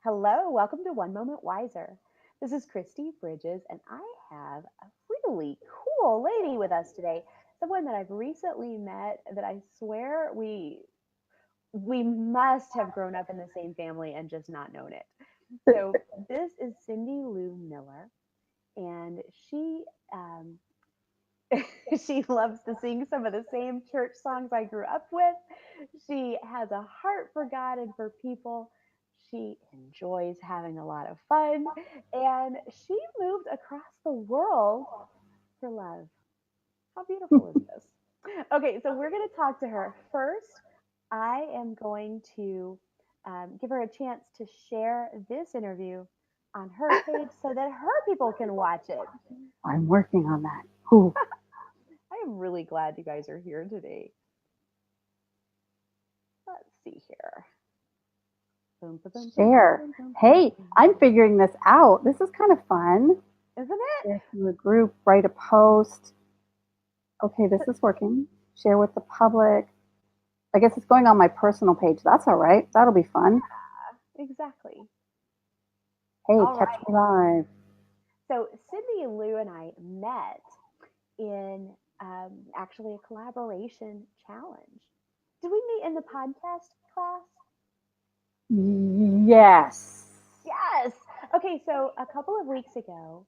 Hello, welcome to One Moment Wiser. This is Christy Bridges, and I have a really cool lady with us today. Someone that I've recently met that I swear we must have grown up in the same family and just not known it. So this is Cyndilu Miller, and um, she loves to sing some of the same church songs I grew up with. She has a heart for God and for people. She enjoys having a lot of fun. And she moved across the world for love. How beautiful is this? Okay, so we're going to talk to her. First, I am going to give her a chance to share this interview on her page so that her people can watch it. I'm working on that. Ooh. I am really glad you guys are here today. Let's see here. Boom, boom, boom, boom, Share. boom, boom, boom, Hey, boom. I'm figuring this out. This is kind of fun. Isn't it? Share to a group, write a post. Okay, this is working. Share with the public. I guess it's going on my personal page. That's all right. That'll be fun. Exactly. Hey, All catch right. me live. So Cindy and Lou and I met in actually a collaboration challenge. Did we meet in the podcast class? Yes. Yes. Okay, so a couple of weeks ago,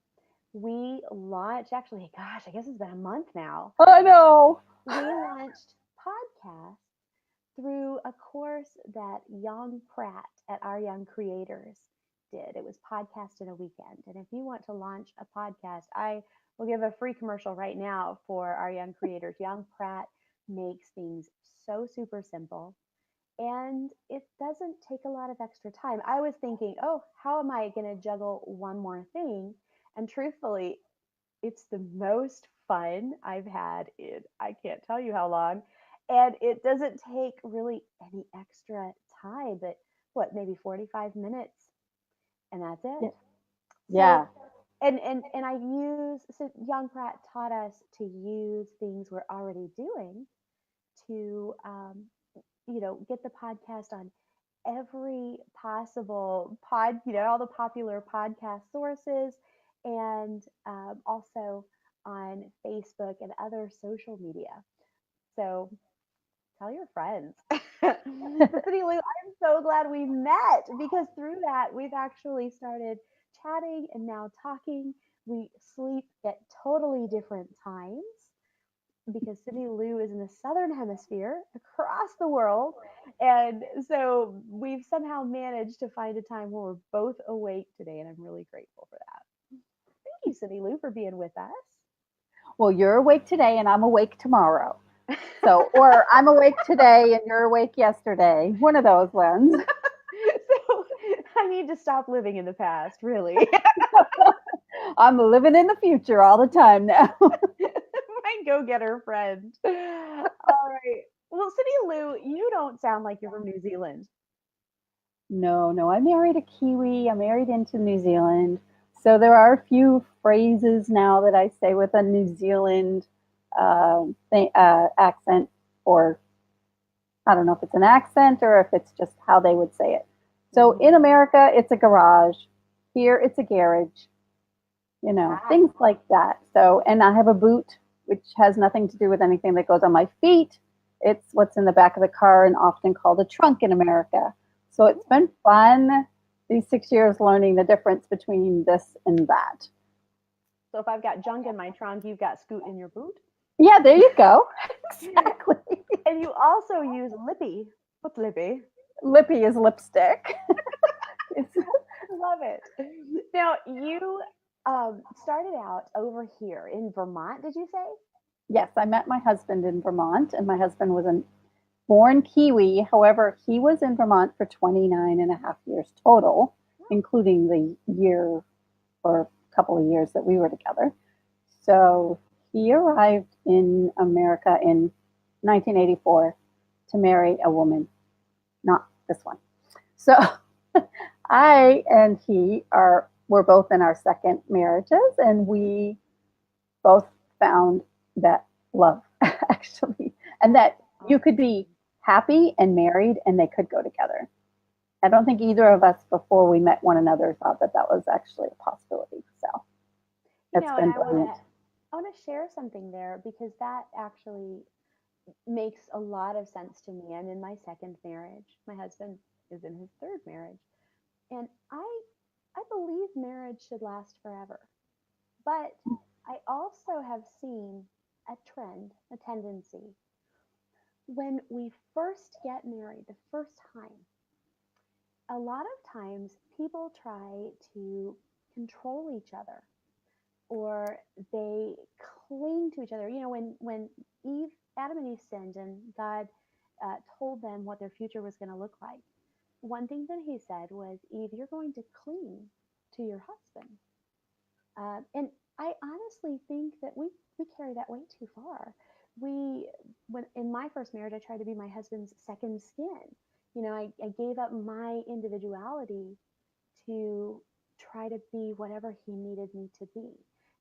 we launched, actually, gosh, I guess it's been a month now. I know. We launched podcasts through a course that Young Pratt at Our Young Creators did. It was podcast in a weekend. And if you want to launch a podcast, I will give a free commercial right now for Our Young Creators. Young Pratt makes things so super simple and it doesn't take a lot of extra time. I was thinking, oh, how am I going to juggle one more thing? And truthfully, it's the most fun I've had in I can't tell you how long. And it doesn't take really any extra time, but what, maybe 45 minutes and that's it. So Yeah. and I use so Young Pratt taught us to use things we're already doing to get the podcast on every possible all the popular podcast sources, and also on Facebook and other social media. So tell your friends. But City Lou, I'm so glad we met because through that we've actually started chatting and now talking. We sleep at totally different times because City Lou is in the southern hemisphere across the world. And so we've somehow managed to find a time where we're both awake today. And I'm really grateful for that. Thank you, City Lou, for being with us. Well, you're awake today and I'm awake tomorrow. So, or I'm awake today and you're awake yesterday. One of those ones. So I need to stop living in the past, really. I'm living in the future all the time now. My go getter friend. All right. Well, City Lou, you don't sound like you're from New Zealand. No, no, I married a Kiwi. I married into New Zealand. So there are a few phrases now that I say with a New Zealand accent, or I don't know if it's an accent or if it's just how they would say it. So in Mm-hmm. America, it's a garage. Here, it's a garage. Ah, Things like that. So, and I have a boot, which has nothing to do with anything that goes on my feet. It's what's in the back of the car and often called a trunk in America. So it's been fun these 6 years learning the difference between this and that. so if I've got junk in my trunk, you've got scoot in your boot. Yeah, there you go. Exactly. And you also use lippy. What's lippy? Lippy is lipstick. It's, Love it. Now, you started out over here in Vermont, did you say? yes, I met my husband in Vermont, and my husband was a born Kiwi. However, he was in Vermont for 29 and a half years total, including the year or a couple of years that we were together. So he arrived in America in 1984 to marry a woman, not this one. So I and he are we're both in our second marriages, and we both found that love actually, and that you could be happy and married, and they could go together. I don't think either of us before we met one another thought that that was actually a possibility. So it's And been brilliant. I want to share something there because that actually makes a lot of sense to me. I'm in my second marriage. My husband is in his third marriage. And I believe marriage should last forever. But I also have seen a trend, a tendency. When we first get married the first time, a lot of times people try to control each other or they cling to each other. When Eve, Adam and Eve sinned and God told them what their future was going to look like, one thing that he said was, Eve, you're going to cling to your husband. And I honestly think that we carry that way too far. When in my first marriage, I tried to be my husband's second skin. I gave up my individuality to try to be whatever he needed me to be.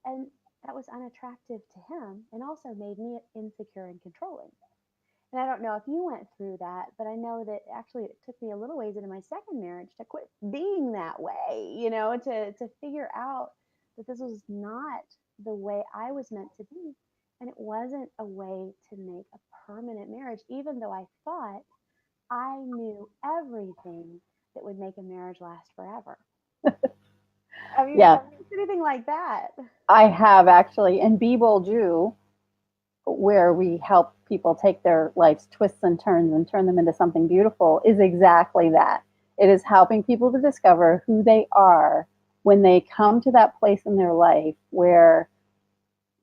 And that was unattractive to him and also made me insecure and controlling. And I don't know if you went through that, but I know that actually it took me a little ways into my second marriage to quit being that way, to figure out that this was not the way I was meant to be. And it wasn't a way to make a permanent marriage, even though I thought I knew everything that would make a marriage last forever. Have you Yeah, experienced anything like that? I have actually. And Be Bold Jew, where we help people take their life's twists and turns and turn them into something beautiful, is exactly that. It is helping people to discover who they are when they come to that place in their life where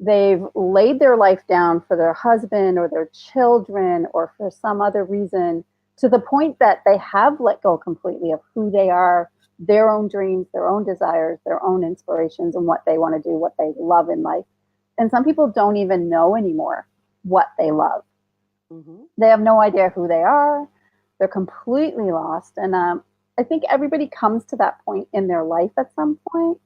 they've laid their life down for their husband or their children or for some other reason, to the point that they have let go completely of who they are, their own dreams, their own desires, their own inspirations, and what they want to do, what they love in life. And some people don't even know anymore what they love. Mm-hmm. They have no idea who they are. They're completely lost. And I think everybody comes to that point in their life at some point.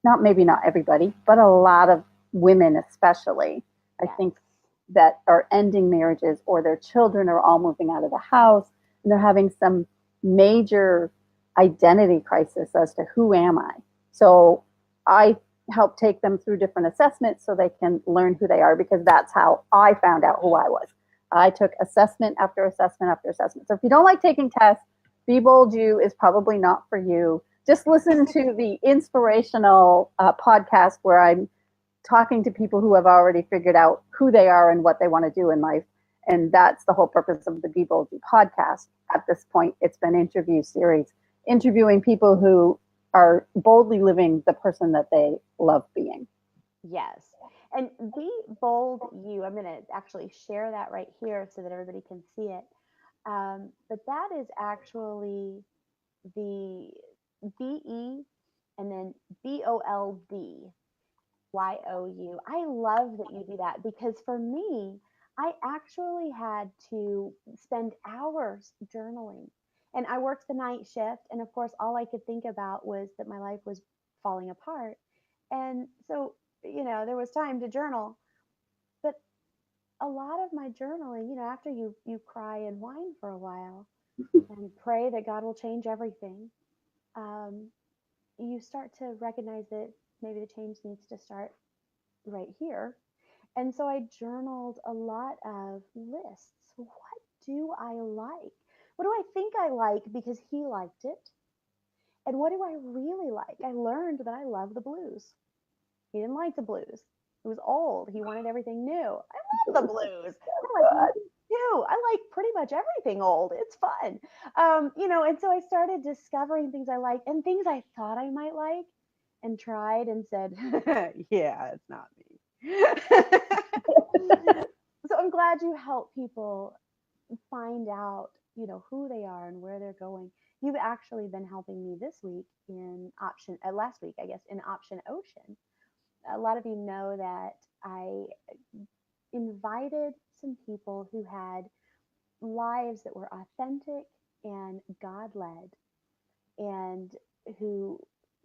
Not maybe not everybody, but a lot of women, especially, I Yes. think, that are ending marriages or their children are all moving out of the house and they're having some major identity crisis as to who am I. So I help take them through different assessments so they can learn who they are, because that's how I found out who I was. I took assessment after assessment after assessment. So if you don't like taking tests, Be Bold You is probably not for you. Just listen to the inspirational podcast where I'm talking to people who have already figured out who they are and what they want to do in life. And that's the whole purpose of the Be Bold You podcast. At this point, it's been interview series, interviewing people who are boldly living the person that they love being. Yes. And be bold, you. I'm going to actually share that right here so that everybody can see it. But that is actually the BE and then BOLDYOU. I love that you do that because for me, I actually had to spend hours journaling. And I worked the night shift. And of course, all I could think about was that my life was falling apart. And so, there was time to journal. But a lot of my journaling, after you cry and whine for a while and pray that God will change everything, um, you start to recognize that maybe the change needs to start right here. And so I journaled a lot of lists. What do I like? What do I think I like because he liked it? And what do I really like? I learned that I love the blues. He didn't like the blues. It was old. He wanted everything new. I love the blues. I like Good. music too. I like pretty much everything old. It's fun. And so I started discovering things I liked and things I thought I might like and tried and said, yeah, it's not me. So I'm glad you help people find out, who they are and where they're going. You've actually been helping me this week in option, last week, I guess, in option ocean. A lot of you know that I invited some people who had lives that were authentic and God led and who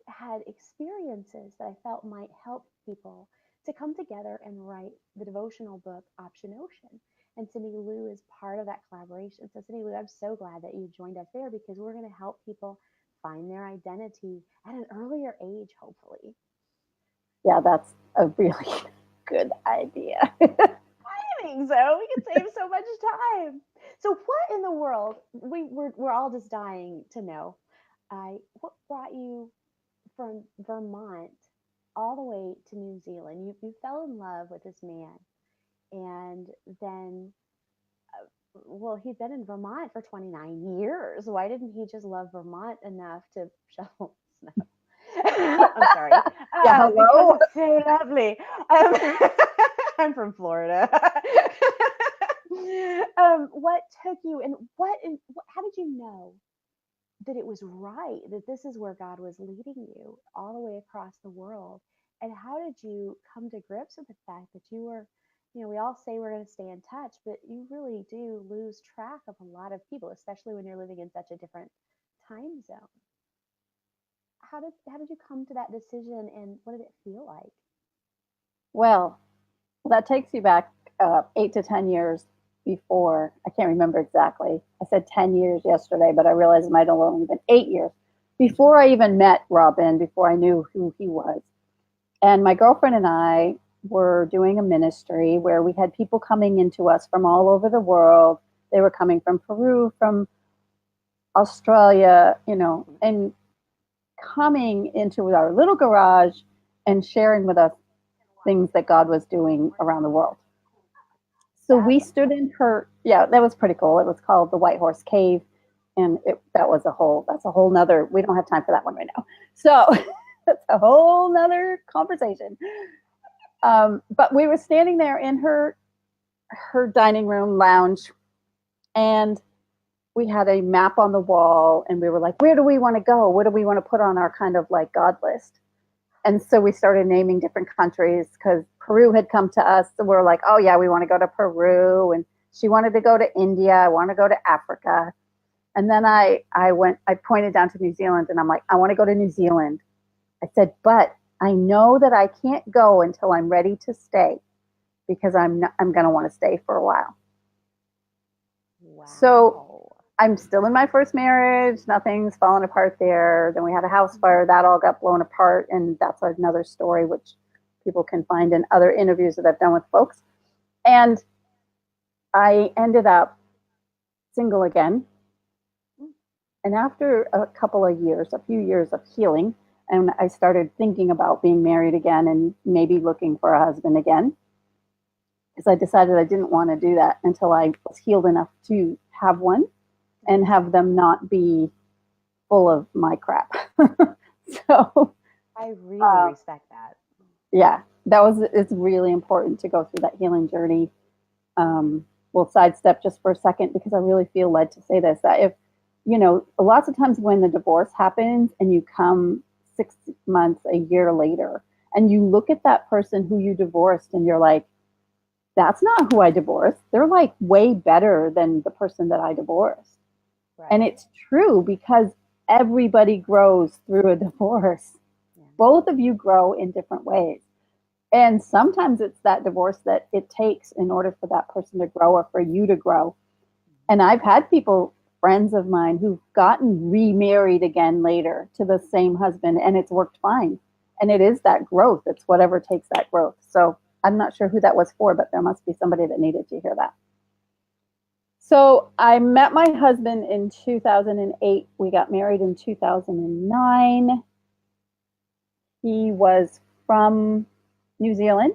had experiences that I felt might help people to come together and write the devotional book Option Ocean. And Cyndilu is part of that collaboration. So, Cyndilu, I'm so glad that you joined us there because we're going to help people find their identity at an earlier age, hopefully. Yeah, that's a really good idea. I think so. We could save so much time. So, what in the world? We're all just dying to know. What brought you from Vermont all the way to New Zealand? You fell in love with this man, and then, well, he'd been in Vermont for 29 years. Why didn't he just love Vermont enough to shovel snow? I'm sorry, Yeah, because hello. it's so lovely. Um, I'm from Florida. What took you, and how did you know that it was right, that this is where God was leading you all the way across the world? And how did you come to grips with the fact that you were, we all say we're going to stay in touch, but you really do lose track of a lot of people, especially when you're living in such a different time zone. How did you come to that decision, and what did it feel like? Well, that takes you back 8 to 10 years before. I can't remember exactly. I said 10 years yesterday, but I realized it might have only been 8 years before I even met Robin. Before I knew who he was, and my girlfriend and I were doing a ministry where we had people coming into us from all over the world. They were coming from Peru, from Australia, and coming into our little garage and sharing with us things that God was doing around the world. So we That's stood in her, yeah, that was pretty cool. It was called the White Horse Cave. And that's a whole nother, we don't have time for that one right now. So that's a whole nother conversation. But we were standing there in her dining room lounge, and we had a map on the wall, and we were like, where do we want to go? What do we want to put on our kind of like God list? And so we started naming different countries because Peru had come to us. So we are like, oh yeah, we want to go to Peru. And she wanted to go to India. I want to go to Africa. And then I pointed down to New Zealand, and I'm like, I want to go to New Zealand. I said, but I know that I can't go until I'm ready to stay because I'm going to want to stay for a while. So wow. I'm still in my first marriage. Nothing's fallen apart there. Then we had a house fire. That all got blown apart. And that's another story, which people can find in other interviews that I've done with folks. And I ended up single again. And after a few years of healing, and I started thinking about being married again and maybe looking for a husband again, because I decided I didn't want to do that until I was healed enough to have one and have them not be full of my crap. So, I really uh, respect that. yeah, it's really important to go through that healing journey. We'll sidestep just for a second because I really feel led to say this, that if, lots of times when the divorce happens and you come 6 months, a year later, and you look at that person who you divorced and you're like, that's not who I divorced. They're like way better than the person that I divorced. And Right. it's true because everybody grows through a divorce. Yeah. Both of you grow in different ways. And sometimes it's that divorce that it takes in order for that person to grow or for you to grow. And I've had people, friends of mine, who've gotten remarried again later to the same husband, and it's worked fine. And it is that growth. It's whatever takes that growth. So I'm not sure who that was for, but there must be somebody that needed to hear that. So I met my husband in 2008. We got married in 2009. He was from New Zealand,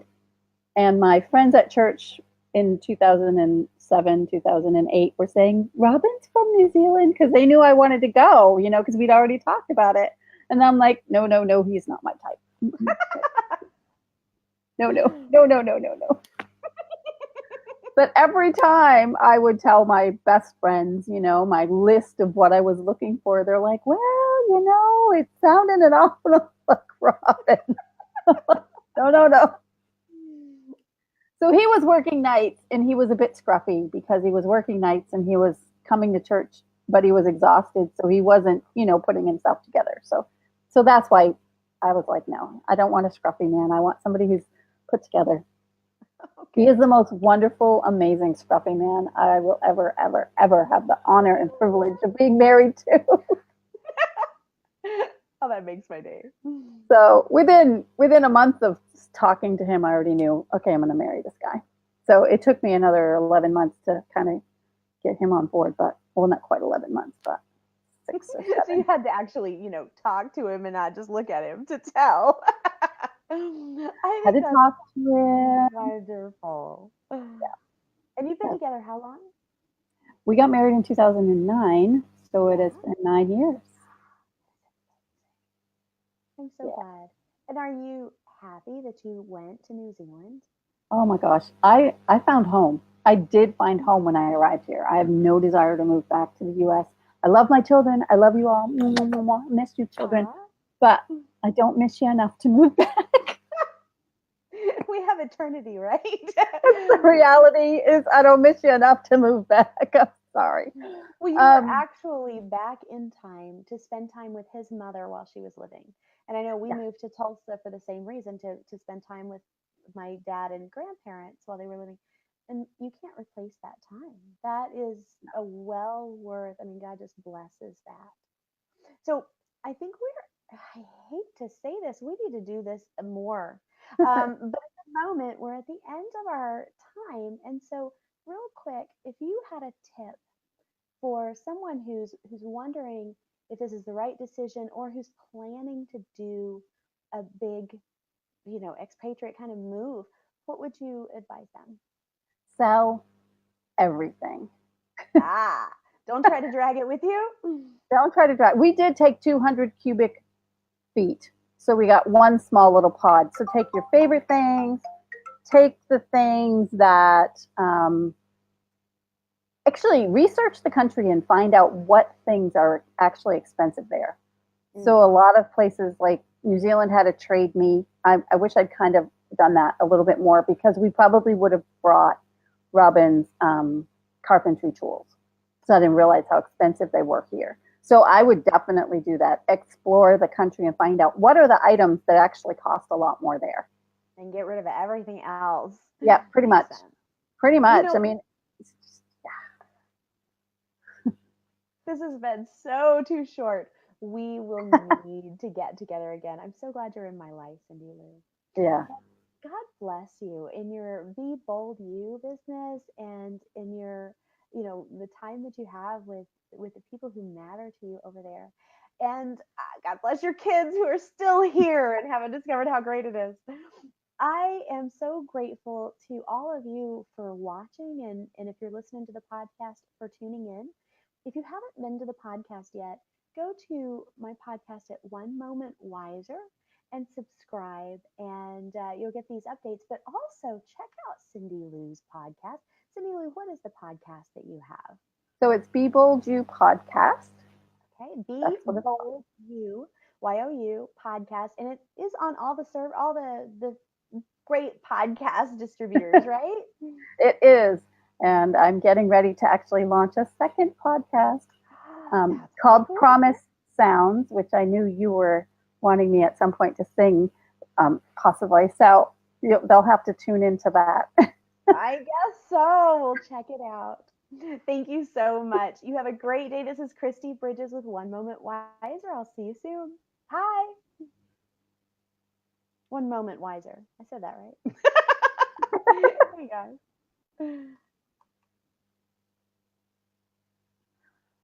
and my friends at church in 2007, 2008 were saying, Robin's from New Zealand, because they knew I wanted to go, because we'd already talked about it. And I'm like, no, no, no, he's not my type. No, no, no, no, no, no, no. But every time I would tell my best friends, my list of what I was looking for, they're like, well, it sounded an awful like Robin. No, no, no. So he was working nights, and he was a bit scruffy because he was working nights and he was coming to church, but he was exhausted. So he wasn't, putting himself together. So that's why I was like, no, I don't want a scruffy man. I want somebody who's put together. He Okay. is the most wonderful, amazing, scruffy man I will ever, ever, ever have the honor and privilege of being married to. Oh, that makes my day. So within a month of talking to him, I already knew, okay, I'm going to marry this guy. So it took me another 11 months to kind of get him on board, but well, not quite 11 months, but 6 or 7. So you had to actually, talk to him and not just look at him to tell. I Had think to that's talk to him. wonderful. And you've been Yeah. together how long? We got married in 2009, so it Yeah. has been 9 years. I'm so Yeah. glad. And are you happy that you went to New Zealand? Oh my gosh. I found home. I did find home when I arrived here. I have no desire to move back to the US. I love my children. I love you all. Mwah, mwah, mwah. I miss you, children. Aw. But I don't miss you enough to move back. We have eternity, right? The reality is I don't miss you enough to move back. I'm sorry. Well, you were Um, actually back in time to spend time with his mother while she was living. And I know we yeah, moved to Tulsa for the same reason to spend time with my dad and grandparents while they were living. And you can't replace that time. That is a well worth, I mean, God just blesses that. So I think I hate to say this, we need to do this more. But at the moment, we're at the end of our time. And so, real quick, if you had a tip for someone who's wondering if this is the right decision or who's planning to do a big, expatriate kind of move, what would you advise them? sell everything. Ah, don't try to drag it with you. Don't try to drive. We did take 200 cubic feet. So we got one small little pod. So take your favorite things, take the things that actually research the country and find out what things are actually expensive there. Mm, So a lot of places like New Zealand had a trade me. I wish I'd kind of done that a little bit more because we probably would have brought Robin's carpentry tools. So I didn't realize how expensive they were here. So I would definitely do that. Explore the country and find out what are the items that actually cost a lot more there. and get rid of everything else. Yeah, pretty Makes much. sense. Pretty You much. I know, mean, this has been so too short. We will need to get together again. I'm so glad you're in my life, Cindy Lou. yeah. God bless you in your Be Bold You business and in your, the time that you have with the people who matter to you over there. And God bless your kids who are still here and haven't discovered how great it is. I am so grateful to all of you for watching and if you're listening to the podcast for tuning in. If you haven't been to the podcast yet, go to my podcast at One Moment Wiser and subscribe, and you'll get these updates. But also check out Cindy Lou's podcast. Cindy Lou, what is the podcast that you have? So it's Be Bold You podcast. Okay, Be That's what it's called. Bold You, YOU podcast, and it is on all the great podcast distributors, right? It is. And I'm getting ready to actually launch a second podcast That's pretty called cool. Promise Sounds, which I knew you were wanting me at some point to sing, possibly. So they'll have to tune into that. I guess so. We'll check it out. Thank you so much. You have a great day. This is Christy Bridges with One Moment Wiser. I'll see you soon. Hi. One Moment Wiser. I said that right. Hey guys.